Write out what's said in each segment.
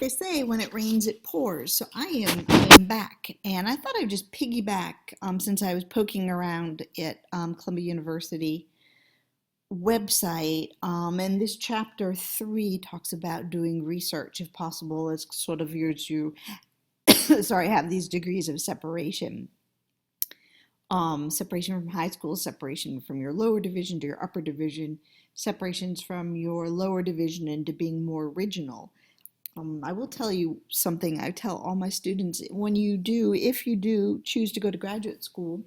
they say, when it rains, it pours. So I am back, and I thought I'd just piggyback since I was poking around at Columbia University website, and this chapter 3 talks about doing research if possible as sort of yours you sorry have these degrees of separation, separation from high school, separation from your lower division to your upper division, separations from your lower division into being more original. I will tell you something I tell all my students: if you do choose to go to graduate school,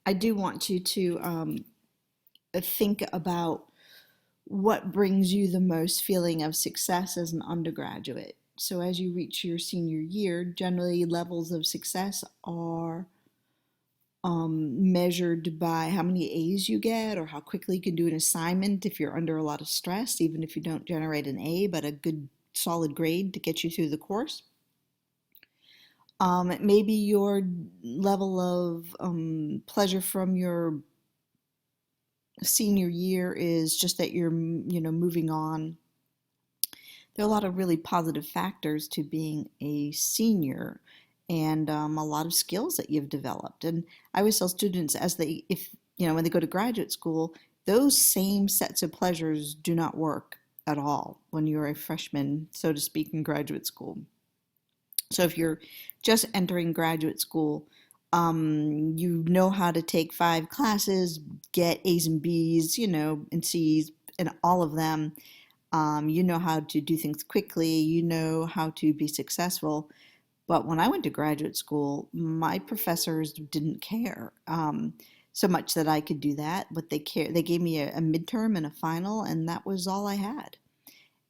I do want you to think about what brings you the most feeling of success as an undergraduate. So as you reach your senior year, generally levels of success are measured by how many A's you get or how quickly you can do an assignment if you're under a lot of stress, even if you don't generate an A, but a good solid grade to get you through the course. Maybe your level of pleasure from your senior year is just that you're, moving on. There are a lot of really positive factors to being a senior, and a lot of skills that you've developed. And I always tell students, when they go to graduate school, those same sets of pleasures do not work at all when you're a freshman, so to speak, in graduate school. So if you're just entering graduate school, you know how to take 5 classes, get A's and B's, and C's, and all of them. You know how to do things quickly. You know how to be successful. But when I went to graduate school, my professors didn't care so much that I could do that. But they gave me a midterm and a final, and that was all I had.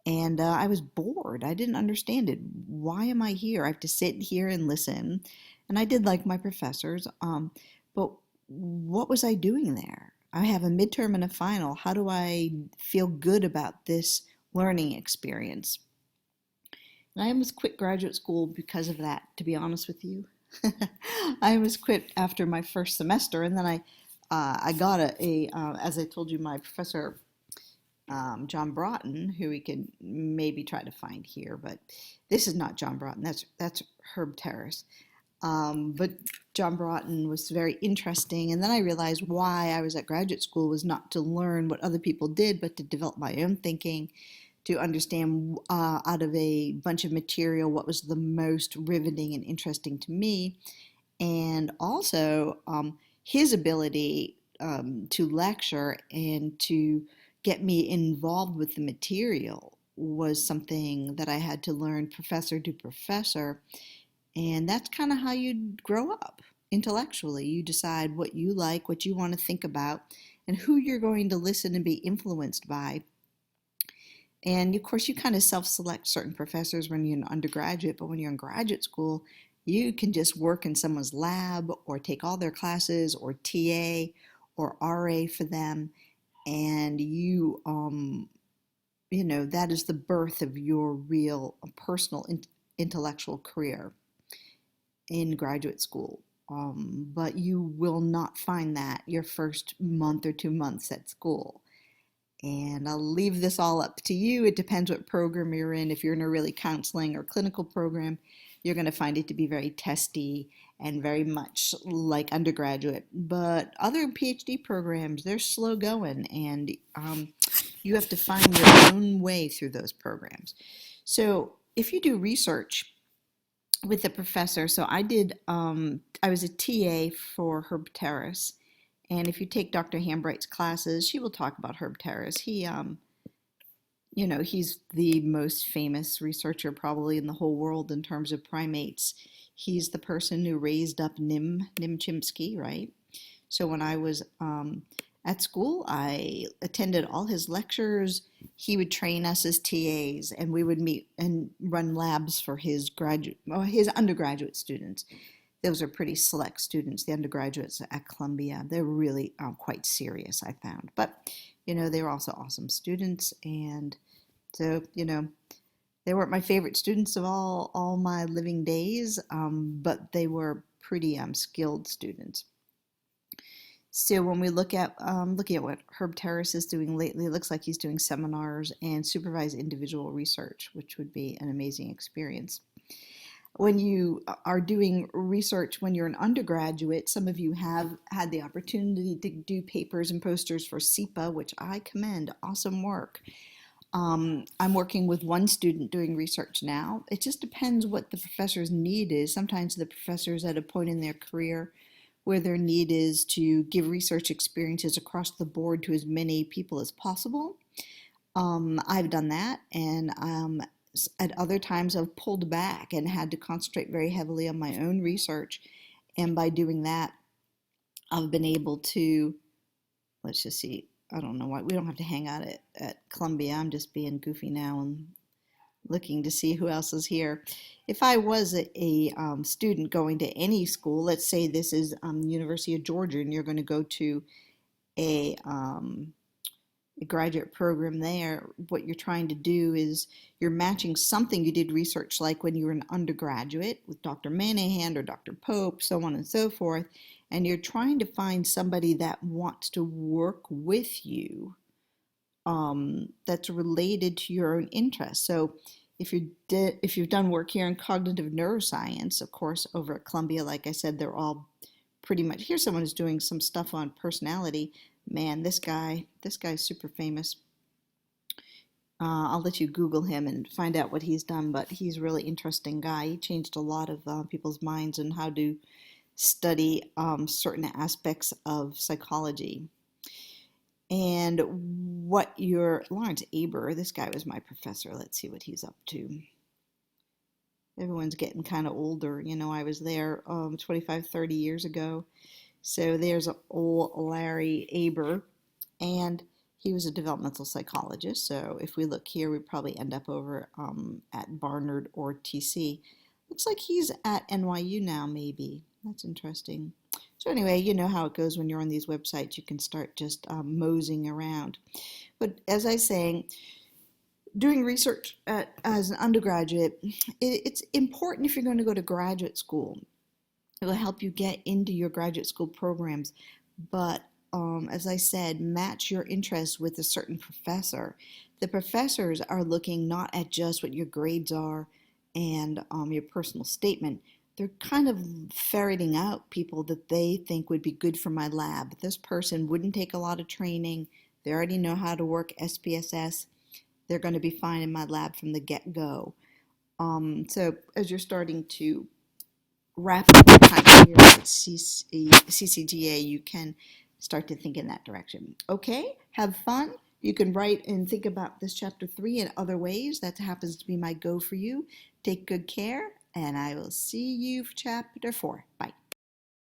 And I was bored. I didn't understand it. Why am I here? I have to sit here and listen. And I did like my professors. But what was I doing there? I have a midterm and a final. How do I feel good about this learning experience? And I almost quit graduate school because of that, to be honest with you. I almost quit after my first semester, and then I got as I told you, my professor John Broughton, who we can maybe try to find here, but this is not John Broughton. That's Herb Terrace. But John Broughton was very interesting, and then I realized why I was at graduate school was not to learn what other people did, but to develop my own thinking, to understand out of a bunch of material what was the most riveting and interesting to me, and also his ability to lecture and to get me involved with the material was something that I had to learn professor to professor. And that's kind of how you grow up intellectually. You decide what you like, what you want to think about, and who you're going to listen and be influenced by. And of course, you kind of self-select certain professors when you're an undergraduate, but when you're in graduate school, you can just work in someone's lab or take all their classes or TA or RA for them. And that is the birth of your real personal intellectual career in graduate school. But you will not find that your first month or 2 months at school. And I'll leave this all up to you. It depends what program you're in. If you're in a really counseling or clinical program, you're going to find it to be very testy and very much like undergraduate. But other PhD programs, they're slow going, and you have to find your own way through those programs. So if you do research with a professor, so I was a TA for Herb Terrace. And if you take Dr. Hambright's classes, she will talk about Herb Terrace. He's the most famous researcher probably in the whole world in terms of primates. He's the person who raised up Nim Chimpsky, right? So when I was at school, I attended all his lectures. He would train us as TAs, and we would meet and run labs for his undergraduate students. Those are pretty select students, the undergraduates at Columbia. They're really quite serious, I found. But, they were also awesome students. And so, they weren't my favorite students of all my living days, but they were pretty skilled students. So when we look at looking at what Herb Terrace is doing lately, it looks like he's doing seminars and supervised individual research, which would be an amazing experience. When you are doing research when you're an undergraduate, some of you have had the opportunity to do papers and posters for SEPA, which I commend. Awesome work. I'm working with one student doing research now. It just depends what the professor's need is. Sometimes the professor's at a point in their career where their need is to give research experiences across the board to as many people as possible. I've done that, and at other times I've pulled back and had to concentrate very heavily on my own research. And by doing that, I've been able to, let's just see, I don't know why, we don't have to hang out at Columbia. I'm just being goofy now and looking to see who else is here. If I was a student going to any school, let's say this is University of Georgia, and you're going to go to a, a graduate program there, what you're trying to do is you're matching something you did research like when you were an undergraduate with Dr. Manahan or Dr. Pope, so on and so forth, and you're trying to find somebody that wants to work with you that's related to your own interests. So if you've done work here in cognitive neuroscience, of course, over at Columbia, like I said, they're all pretty much, here's someone who's doing some stuff on personality. Man, this guy's super famous. I'll let you Google him and find out what he's done, but he's a really interesting guy. He changed a lot of people's minds on how to study certain aspects of psychology. And Lawrence Aber, this guy was my professor. Let's see what he's up to. Everyone's getting kind of older. You know, I was there 25, 30 years ago. So there's old Larry Aber, and he was a developmental psychologist. So if we look here, we probably end up over at Barnard or TC. Looks like he's at NYU now, maybe. That's interesting. So anyway, you know how it goes when you're on these websites. You can start just moseying around. But as I was saying, doing research as an undergraduate, it's important if you're going to go to graduate school. It will help you get into your graduate school programs. But as I said, match your interests with a certain professor. The professors are looking not at just what your grades are and your personal statement. They're kind of ferreting out people that they think would be good for my lab. This person wouldn't take a lot of training. They already know how to work SPSS. They're going to be fine in my lab from the get-go. So as you're starting to wrap up your time here at CCGA, you can start to think in that direction. Okay, have fun. You can write and think about this chapter 3 in other ways. That happens to be my go for you. Take good care, and I will see you for chapter 4. Bye.